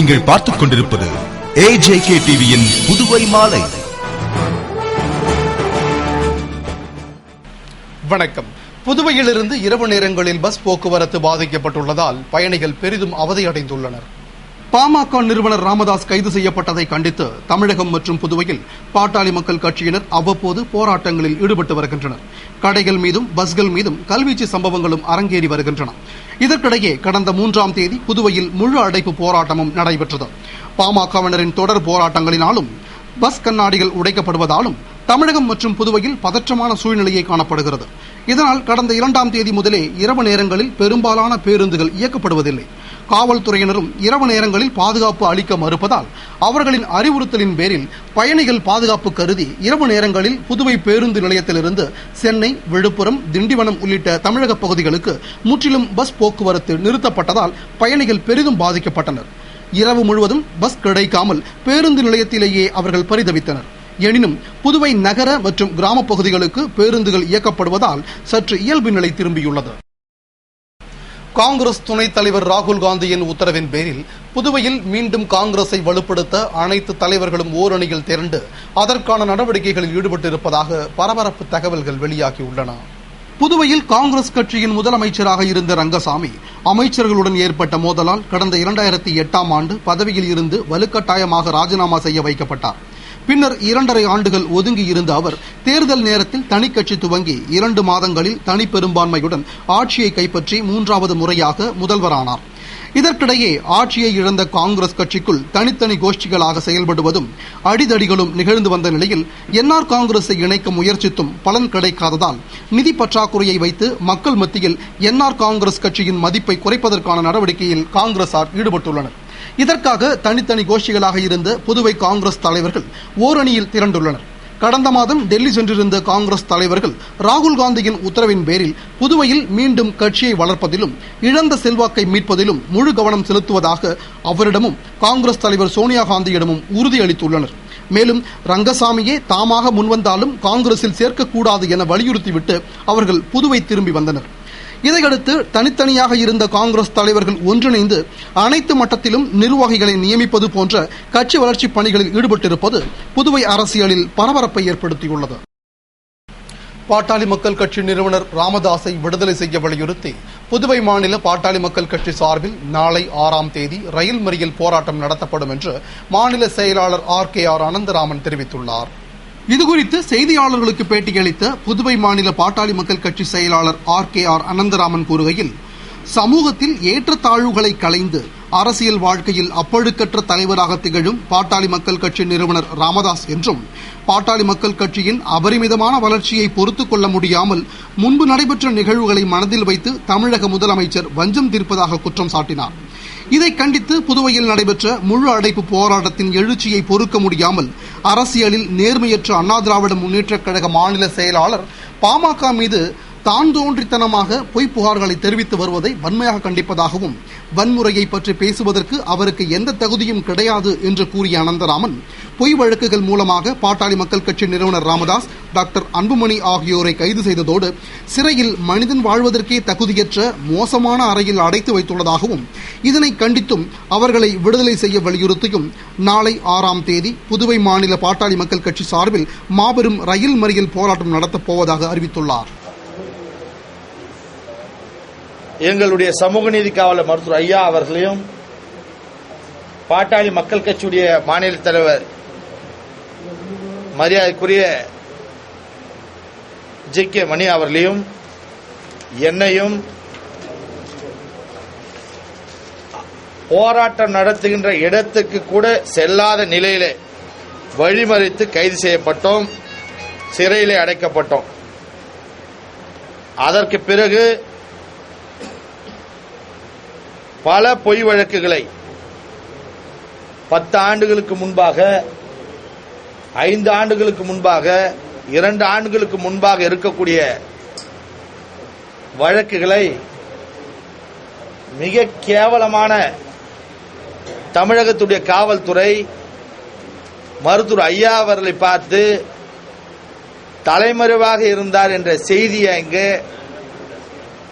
நீங்கள் பார்த்துக் கொண்டிருப்பது AJK டிவியின் புதுவை மாலை. வணக்கம். புதுவையிலிருந்து இரவு நேரங்களில் பஸ் போக்குவரத்து பாதிக்கப்பட்டுள்ளதால் பயணிகள் பெரிதும் அவதியடைந்துள்ளனர். பாமக நிறுவனர் ராமதாஸ் கைது செய்யப்பட்டதை கண்டித்து தமிழகம் மற்றும் புதுவையில் பாட்டாளி மக்கள் கட்சியினர் அவ்வப்போது போராட்டங்களில் ஈடுபட்டு வருகின்றனர். கடைகள் மீதும் பஸ்கள் மீதும் கல்வீச்சு சம்பவங்களும் அரங்கேறி வருகின்றன. இதற்கிடையே கடந்த 3ஆம் தேதி புதுவையில் முழு அடைப்பு போராட்டமும் நடைபெற்றது. பாமகவினரின் தொடர் போராட்டங்களினாலும் பஸ் கண்ணாடிகள் உடைக்கப்படுவதாலும் தமிழகம் மற்றும் புதுவையில் பதற்றமான சூழ்நிலையை காணப்படுகிறது. இதனால் கடந்த 2ஆம் தேதி முதலே இரவு நேரங்களில் பெரும்பாலான பேருந்துகள் இயக்கப்படுவதில்லை. காவல்துறையினரும் இரவு நேரங்களில் பாதுகாப்பு அளிக்க மறுப்பதால் அவர்களின் அறிவுறுத்தலின் பேரில் பயணிகள் பாதுகாப்பு கருதி இரவு நேரங்களில் புதுவை பேருந்து நிலையத்திலிருந்து சென்னை, விழுப்புரம், திண்டிவனம் உள்ளிட்ட தமிழக பகுதிகளுக்கு முற்றிலும் பஸ் போக்குவரத்து நிறுத்தப்பட்டதால் பயணிகள் பெரிதும் பாதிக்கப்பட்டனர். இரவு முழுவதும் பஸ் கிடைக்காமல் பேருந்து நிலையத்திலேயே அவர்கள் பரிதவித்தனர். எனினும் புதுவை நகர மற்றும் கிராம பகுதிகளுக்கு பேருந்துகள் இயக்கப்படுவதால் சற்று இயல்பு நிலை திரும்பியுள்ளது. காங்கிரஸ் துணைத் தலைவர் ராகுல் காந்தியின் உத்தரவின் பேரில் புதுவையில் மீண்டும் காங்கிரஸை வலுப்படுத்த அனைத்து தலைவர்களும் ஓரணியில் திரண்டு அதற்கான நடவடிக்கைகளில் ஈடுபட்டிருப்பதாக பரபரப்பு தகவல்கள் வெளியாகியுள்ளன. புதுவையில் காங்கிரஸ் கட்சியின் முதலமைச்சராக இருந்த ரங்கசாமி அமைச்சர்களுடன் ஏற்பட்ட மோதலால் கடந்த 2008ஆம் ஆண்டு பதவியில் இருந்து வலுக்கட்டாயமாக ராஜினாமா செய்ய வைக்கப்பட்டார். பின்னர் 2.5 ஆண்டுகள் ஒதுங்கி இருந்த அவர் தேர்தல் நேரத்தில் தனிக்கட்சி துவங்கி 2 மாதங்களில் தனி பெரும்பான்மையுடன் ஆட்சியை கைப்பற்றி 3வது முறையாக முதல்வரானார். இதற்கிடையே ஆட்சியை இழந்த காங்கிரஸ் கட்சிக்குள் தனித்தனி கோஷ்டிகளாக செயல்படுவதும் அடிதடிகளும் நிகழ்ந்து வந்த நிலையில் என்ஆர் காங்கிரஸை இணைக்க முயற்சித்தும் பலன் கிடைக்காததால் நிதி பற்றாக்குறையை வைத்து மக்கள் மத்தியில் என்ஆர் காங்கிரஸ் கட்சியின் மதிப்பை குறைப்பதற்கான நடவடிக்கையில் காங்கிரசார் ஈடுபட்டுள்ளனர். இதற்காக தனித்தனி கோஷ்டிகளாக இருந்த புதுவை காங்கிரஸ் தலைவர்கள் ஓரணியில் திரண்டுள்ளனர். கடந்த மாதம் டெல்லி சென்றிருந்த காங்கிரஸ் தலைவர்கள் ராகுல் காந்தியின் உத்தரவின் பேரில் புதுவையில் மீண்டும் கட்சியை வளர்ப்பதிலும் இழந்த செல்வாக்கை மீட்பதிலும் முழு கவனம் செலுத்துவதாக அவரிடமும் காங்கிரஸ் தலைவர் சோனியா காந்தியிடமும் உறுதியளித்துள்ளனர். மேலும் ரங்கசாமியே தாமாக முன்வந்தாலும் காங்கிரஸில் சேர்க்கக்கூடாது என வலியுறுத்திவிட்டு அவர்கள் புதுவை திரும்பி வந்தனர். இதையடுத்து தனித்தனியாக இருந்த காங்கிரஸ் தலைவர்கள் ஒன்றிணைந்து அனைத்து மட்டத்திலும் நிர்வாகிகளை நியமிப்பது போன்ற கட்சி வளர்ச்சி பணிகளில் ஈடுபட்டிருப்பது புதுவை அரசியலில் பரபரப்பை ஏற்படுத்தியுள்ளது. பாட்டாளி மக்கள் கட்சி நிறுவனர் ராமதாஸை விடுதலை செய்ய வலியுறுத்தி புதுவை மாநில பாட்டாளி மக்கள் கட்சி சார்பில் நாளை 6ஆம் தேதி ரயில் மறியல் போராட்டம் நடத்தப்படும் என்று மாநில செயலாளர் RKR அனந்தராமன் தெரிவித்துள்ளார். இதுகுறித்து செய்தியாளர்களுக்கு பேட்டியளித்த புதுவை மாநில பாட்டாளி மக்கள் கட்சி செயலாளர் RKR அனந்தராமன் கூறுகையில், சமூகத்தில் ஏற்றத்தாழ்வுகளை களைந்து அரசியல் வாழ்க்கையில் அப்பழுக்கற்ற தலைவராக திகழும் பாட்டாளி மக்கள் கட்சி நிறுவனர் ராமதாஸ் என்றும் பாட்டாளி மக்கள் கட்சியின் அபரிமிதமான வளர்ச்சியை பொறுத்துக் கொள்ள முடியாமல் முன்பு நடைபெற்ற நிகழ்வுகளை மனதில் வைத்து தமிழக முதலமைச்சர் வஞ்சம் தீர்ப்பதாக குற்றம் சாட்டினார். இதை கண்டித்து புதுவையில் நடைபெற்ற முழு அடைப்பு போராட்டத்தின் எழுச்சியை பொறுக்க முடியாமல் அரசியலில் நேர்மையற்ற அண்ணா திராவிட முன்னேற்றக் கழக மாநில செயலாளர் பாமக மீது தான் தோன்றித்தனமாக பொய் புகார்களை தெரிவித்து வருவதை வன்மையாக கண்டிப்பதாகவும் வன்முறையை பற்றி பேசுவதற்கு அவருக்கு எந்த தகுதியும் கிடையாது என்று கூறிய அனந்தராமன், பொய் வழக்குகள் மூலமாக பாட்டாளி மக்கள் கட்சி நிறுவனர் ராமதாஸ், டாக்டர் அன்புமணி ஆகியோரை கைது செய்ததோடு சிறையில் மனிதன் வாழ்வதற்கே தகுதியற்ற மோசமான அறையில் அடைத்து வைத்துள்ளதாகவும் இதனை கண்டித்தும் அவர்களை விடுதலை செய்ய வலியுறுத்தியும் நாளை 6ஆம் தேதி புதுவை மாநில பாட்டாளி மக்கள் கட்சி சார்பில் மாபெரும் ரயில் மறியல் போராட்டம் நடத்தப் போவதாக அறிவித்துள்ளார். எங்களுடைய சமூக நீதி காவலர் மருத்துவர் ஐயா அவர்களையும் பாட்டாளி மக்கள் கட்சியுடைய மாநில தலைவர் மரியாதைக்குரிய JK மணி அவர்களையும் என்னையும் போராட்டம் நடத்துகின்ற இடத்துக்கு கூட செல்லாத நிலையிலே வழிமறித்து கைது செய்யப்பட்டோம், சிறையிலே அடைக்கப்பட்டோம். அதற்கு பிறகு பல பொய் வழக்குகளை 10 ஆண்டுகளுக்கு முன்பாக, 5 ஆண்டுகளுக்கு முன்பாக, 2 ஆண்டுகளுக்கு முன்பாக இருக்கக்கூடிய வழக்குகளை மிக கேவலமான தமிழகத்துடைய காவல்துறை மருத்துவர் ஐயா அவர்களை பார்த்து தலைமறைவாக இருந்தார் என்ற செய்தியை இங்கு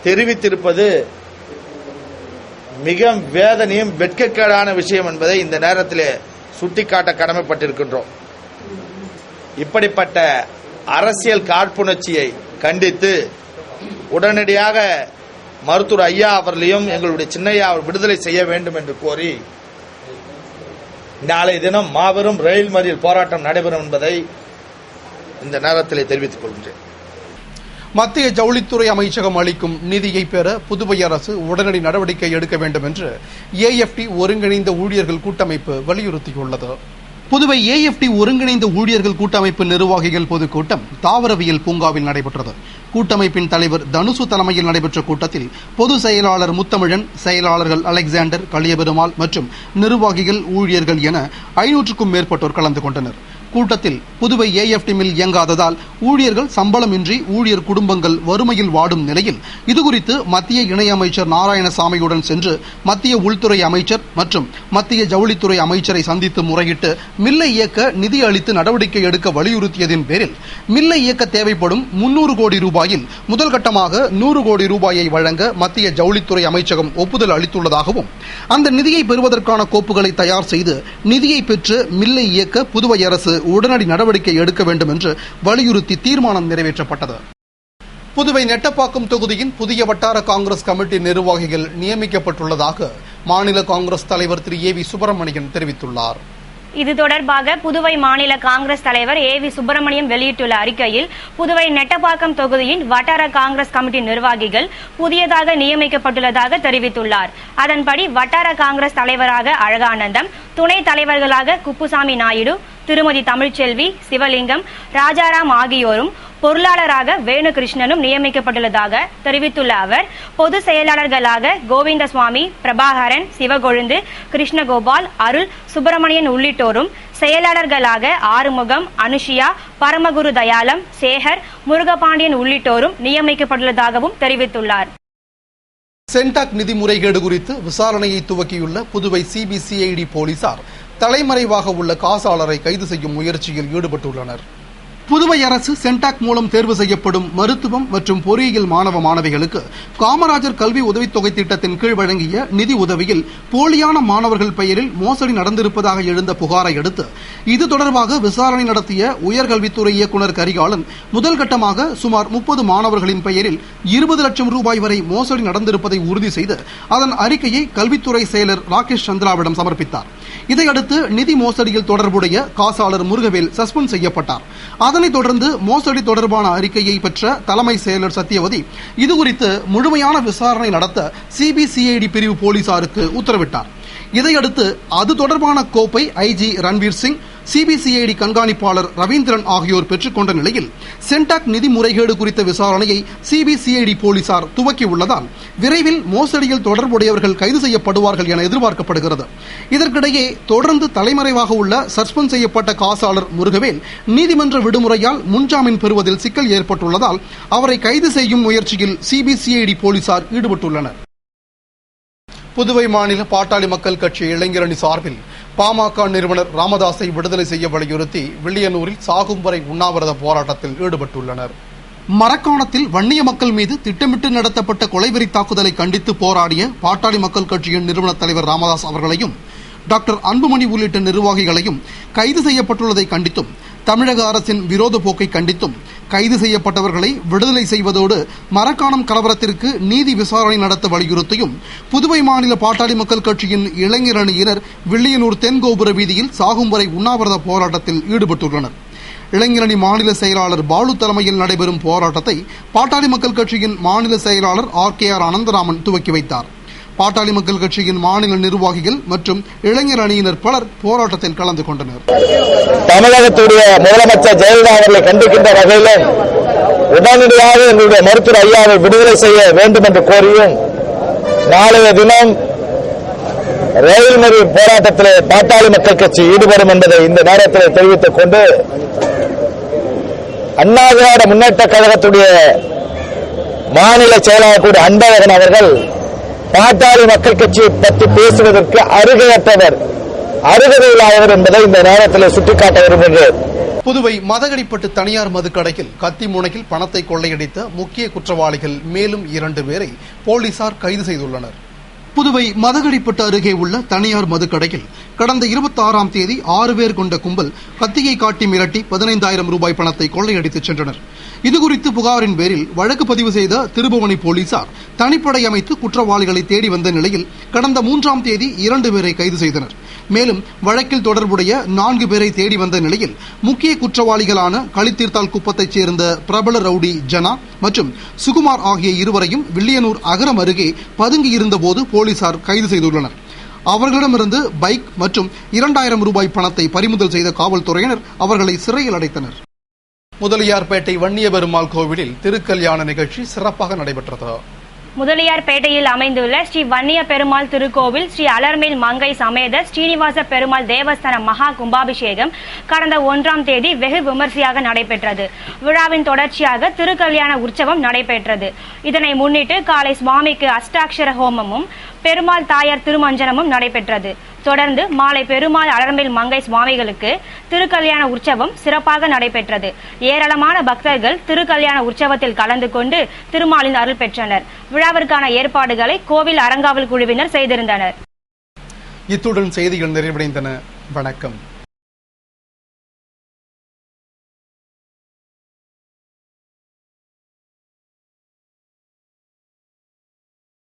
தெரிவித்திருப்பது மிக வேதனையும் வெட்கக்கேடான விஷயம் என்பதை இந்த நேரத்தில் சுட்டிக்காட்ட கடமைப்பட்டிருக்கின்றோம். இப்படிப்பட்ட அரசியல் காழ்ப்புணர்ச்சியை கண்டித்து உடனடியாக மருத்துவர் ஐயா அவர்களையும் எங்களுடைய சின்னையா விடுதலை செய்ய வேண்டும் என்று கோரி நாளைய தினம் மாபெரும் ரயில் மறியல் போராட்டம் நடைபெறும் என்பதை இந்த நேரத்தில் தெரிவித்துக் கொள்கின்றேன். மத்திய ஜவுளித்துறை அமைச்சகம் அளிக்கும் நிதியை பெற புதுவை அரசு உடனடி நடவடிக்கை எடுக்க வேண்டும் என்று ஏஎஃப்டி ஒருங்கிணைந்த ஊழியர்கள் கூட்டமைப்பு வலியுறுத்தியுள்ளது. புதுவை ஏஎஃப்டி ஒருங்கிணைந்த ஊழியர்கள் கூட்டமைப்பு நிர்வாகிகள் பொதுக்கூட்டம் தாவரவியல் பூங்காவில் நடைபெற்றது. கூட்டமைப்பின் தலைவர் தனுசு தலைமையில் நடைபெற்ற கூட்டத்தில் பொதுச் செயலாளர் முத்தமிழன், செயலாளர்கள் அலெக்சாண்டர், களியபெருமாள் மற்றும் நிர்வாகிகள், ஊழியர்கள் என 500க்கும் மேற்பட்டோர் கலந்து கொண்டனர். கூட்டத்தில் புதுவை ஏஎஃப்டி மில் இயங்காததால் ஊழியர்கள் சம்பளமின்றி ஊழியர் குடும்பங்கள் வறுமையில் வாடும் நிலையில் இதுகுறித்து மத்திய இணையமைச்சர் நாராயணசாமியுடன் சென்று மத்திய உள்துறை அமைச்சர் மற்றும் மத்திய ஜவுளித்துறை அமைச்சரை சந்தித்து முறையிட்டு மில்லை இயக்க நிதி அளித்து நடவடிக்கை எடுக்க வலியுறுத்தியதின் பேரில் மில்லை இயக்க தேவைப்படும் 300 கோடி ரூபாயில் முதல் கட்டமாக 100 கோடி ரூபாயை வழங்க மத்திய ஜவுளித்துறை அமைச்சகம் ஒப்புதல் அளித்துள்ளதாகவும் அந்த நிதியை பெறுவதற்கான கோப்புகளை தயார் செய்து நிதியை பெற்று மில்லை இயக்க புதுவை அரசு உடனடி நடவடிக்கை எடுக்க வேண்டும் என்று வலியுறுத்தி தீர்மானம் நிறைவேற்றப்பட்டது. புதுவை நெட்டப்பாக்கம் தொகுதியின் புதிய வட்டார காங்கிரஸ் கமிட்டி நிர்வாகிகள் நியமிக்கப்பட்டுள்ளதாக மாநில காங்கிரஸ் தலைவர் திரு ஏ வி சுப்பிரமணியன் தெரிவித்துள்ளார். இது தொடர்பாக புதுவை மாநில காங்கிரஸ் தலைவர் ஏ வி சுப்பிரமணியம் வெளியிட்டுள்ள அறிக்கையில், புதுவை நெட்டப்பாக்கம் தொகுதியின் வட்டார காங்கிரஸ் கமிட்டி நிர்வாகிகள் புதியதாக நியமிக்கப்பட்டுள்ளதாக தெரிவித்துள்ளார். அதன்படி வட்டார காங்கிரஸ் தலைவராக அழகானந்தம், துணைத் தலைவர்களாக குப்புசாமி நாயுடு, திருமதி தமிழ்ச்செல்வி, சிவலிங்கம், ராஜாராம் ஆகியோரும், பொருளாளராக வேணுகிருஷ்ணனும் நியமிக்கப்பட்டுள்ளதாக தெரிவித்துள்ள அவர், பொதுச் செயலாளர்களாக கோவிந்தசுவாமி, பிரபாகரன், சிவகொழுந்து, கிருஷ்ணகோபால், அருள், சுப்பிரமணியன் உள்ளிட்டோரும், செயலாளர்களாக ஆறுமுகம், அனுஷியா, பரமகுரு தயாளம், சேகர், முருகபாண்டியன் உள்ளிட்டோரும் நியமிக்கப்பட்டுள்ளதாகவும் தெரிவித்துள்ளார். சென்டாக் நிதி முறைகேடு குறித்து விசாரணையை துவக்கியுள்ள புதுவை சிபிசிஐடி போலீசார் தலைமறைவாக உள்ள காசாளரை கைது செய்யும் முயற்சியில் ஈடுபட்டுள்ளனர். புதுவை அரசு சென்டாக் மூலம் தேர்வு செய்யப்படும் மருத்துவம் மற்றும் பொறியியல் மாணவ மாணவிகளுக்கு காமராஜர் கல்வி உதவித்தொகை திட்டத்தின் கீழ் வழங்கிய நிதி உதவியில் போலியான மாணவர்கள் பெயரில் மோசடி நடந்திருப்பதாக எழுந்த புகாரை அடுத்து இது தொடர்பாக விசாரணை நடத்திய உயர்கல்வித்துறை இயக்குநர் கரிகாலன் முதல் கட்டமாக சுமார் 30 மாணவர்களின் பெயரில் 20 லட்சம் ரூபாய் வரை மோசடி நடந்திருப்பதை உறுதி செய்து அதன் அறிக்கையை கல்வித்துறை செயலர் ராகேஷ் சந்திராவிடம் சமர்ப்பித்தார். இதையடுத்து நிதி மோசடியில் தொடர்புடைய காசாளர் முருகவேல் சஸ்பெண்ட் செய்யப்பட்டார். அதனைத் தொடர்ந்து மோசடி தொடர்பான அறிக்கையை பெற்ற தலைமை செயலர் சத்தியவதி இதுகுறித்து முழுமையான விசாரணை நடத்த சிபிசிஐடி பிரிவு போலீசாருக்கு உத்தரவிட்டார். இதையடுத்து அது தொடர்பான கோப்பை ஐஜி ரன்வீர் சிங், சிபிசிஐடி கண்காணிப்பாளர் ரவீந்திரன் ஆகியோர் பெற்றுக்கொண்ட நிலையில் சென்டாக் நிதி முறைகேடு குறித்த விசாரணையை சிபிசிஐடி போலீசார் துவக்கியுள்ளதால் விரைவில் மோசடியில் தொடர்புடையவர்கள் கைது செய்யப்படுவார்கள் என எதிர்பார்க்கப்படுகிறது. இதற்கிடையே தொடர்ந்து தலைமறைவாக உள்ள சஸ்பெண்ட் செய்யப்பட்ட காசாளர் முருகவேல் நீதிமன்ற விடுமுறையால் முன்ஜாமீன் பெறுவதில் சிக்கல் ஏற்பட்டுள்ளதால் அவரை கைது செய்யும் முயற்சியில் சிபிசிஐடி போலீசார் ஈடுபட்டுள்ளனர். புதுவை மாநில பாட்டாளி மக்கள் கட்சி இளைஞரணி சார்பில் பாமக நிறுவனர் ராமதாஸை விடுதலை செய்ய வலியுறுத்தி வில்லியனூரில் சாகும் வரை உண்ணாவிரத போராட்டத்தில் ஈடுபட்டுள்ளனர். மரக்காணத்தில் வன்னிய மக்கள் மீது திட்டமிட்டு நடத்தப்பட்ட கொலைவெறி தாக்குதலை கண்டித்து போராடிய பாட்டாளி மக்கள் கட்சியின் நிறுவன தலைவர் ராமதாஸ் அவர்களையும் டாக்டர் அன்புமணி உள்ளிட்ட நிர்வாகிகளையும் கைது செய்யப்பட்டுள்ளதை கண்டித்தும் தமிழக அரசின் விரோத போக்கை கண்டித்தும் கைது செய்யப்பட்டவர்களை விடுதலை செய்வதோடு மரக்காணம் கலவரத்திற்கு நீதி விசாரணை நடத்த வலியுறுத்தியும் புதுவை மாநில பாட்டாளி மக்கள் கட்சியின் இளைஞர் அணியினர் வில்லியனூர் தென்கோபுர வீதியில் சாகும் வரை உண்ணாவிரத போராட்டத்தில் ஈடுபட்டுள்ளனர். இளைஞரணி மாநில செயலாளர் பாலு தலைமையில் நடைபெறும் போராட்டத்தை பாட்டாளி மக்கள் கட்சியின் மாநில செயலாளர் RKR அனந்தராமன் துவக்கி வைத்தார். பாட்டாளி மக்கள் கட்சியின் மாநில நிர்வாகிகள் மற்றும் இளைஞர் அணியினர் பலர் போராட்டத்தில் கலந்து கொண்டனர். தமிழகத்துடைய முதலமைச்சர் ஜெயலலிதா அவர்களை கண்டிக்கின்ற வகையிலும் உடனடியாக எங்களுடைய மருத்துவர் ஐயாவை விடுதலை செய்ய வேண்டும் என்று கோரியும் நாளைய தினம் ரயில் மறியல் போராட்டத்தில் பாட்டாளி மக்கள் கட்சி ஈடுபடும் என்பதை இந்த நேரத்தில் தெரிவித்துக் கொண்டு அண்ணா திராவிட முன்னேற்ற கழகத்துடைய மாநில செயலாளர் கூடிய அன்பழகன் அவர்கள் பாட்டாளி மக்கள் கட்சியை பற்றி பேசுவதற்கு அருகையற்றவர், அருகதையில்லாதவர் என்பதை இந்த நேரத்தில் சுட்டிக்காட்ட விரும்புகிறேன். புதுவை மதகடிப்பட்டு தனியார் மதுக்கடையில் கத்தி முனையில் பணத்தை கொள்ளையடித்த முக்கிய குற்றவாளிகள் மேலும் 2 பேரை போலீசார் கைது செய்துள்ளனர். புதுவை மதகடிப்பட்டு அருகே உள்ள தனியார் மதுக்கடையில் கடந்த 26ஆம் தேதி 6 பேர் கொண்ட கும்பல் கத்தியை காட்டி மிரட்டி 15,000 ரூபாய் பணத்தை கொள்ளையடித்துச் சென்றனர். இதுகுறித்து புகாரின் பேரில் வழக்கு பதிவு செய்த திருபுவனை போலீசார் தனிப்படை அமைத்து குற்றவாளிகளை தேடி வந்த நிலையில் கடந்த 3ஆம் தேதி 2 பேரை கைது செய்தனர். மேலும் வழக்கில் தொடர்புடைய 4 பேரை தேடி வந்த நிலையில் முக்கிய குற்றவாளிகளான களித்தீர்த்தால் குப்பத்தைச் சேர்ந்த பிரபல ரவுடி ஜனா மற்றும் சுகுமார் ஆகிய இருவரையும் வில்லியனூர் அகரம் அருகே பதுங்கி இருந்தபோது போலீசார் கைது செய்துள்ளனர். அவர்களிடமிருந்து பைக் மற்றும் 2,000 ரூபாய் பணத்தை பறிமுதல் செய்த காவல்துறையினர் அவர்களை சிறையில் அடைத்தனர். முதலியார்பேட்டை வன்னிய பெருமாள் கோவிலில் திருக்கல்யாண நிகழ்ச்சி சிறப்பாக நடைபெற்றது. முதலியார்பேட்டையில் அமைந்துள்ள ஸ்ரீ வன்னிய பெருமாள் திருக்கோவில் ஸ்ரீ அலர்மேல் மங்கை சமேத ஸ்ரீனிவாச பெருமாள் தேவஸ்தான மகா கும்பாபிஷேகம் கடந்த 1ஆம் தேதி வெகு விமர்சையாக நடைபெற்றது. விழாவின் தொடர்ச்சியாக திருக்கல்யாண உற்சவம் நடைபெற்றது. இதனை முன்னிட்டு காலை சுவாமிக்கு அஷ்டாட்சர ஹோமமும் பெருமாள் தாயார் திருமஞ்சனமும் நடைபெற்றது. தொடர்ந்து மாலை பெருமாள் அலர்மேல் மங்கை சுவாமிகளுக்கு திருக்கல்யாண உற்சவம் சிறப்பாக நடைபெற்றது. ஏராளமான பக்தர்கள் திருக்கல்யாண உற்சவத்தில் கலந்து கொண்டு திருமாலின் அருள் பெற்றனர். விழாவிற்கான ஏற்பாடுகளை கோவில் அறங்காவல் குழுவினர் செய்திருந்தனர். இத்துடன் செய்திகள் நிறைவடைந்தன. வணக்கம்.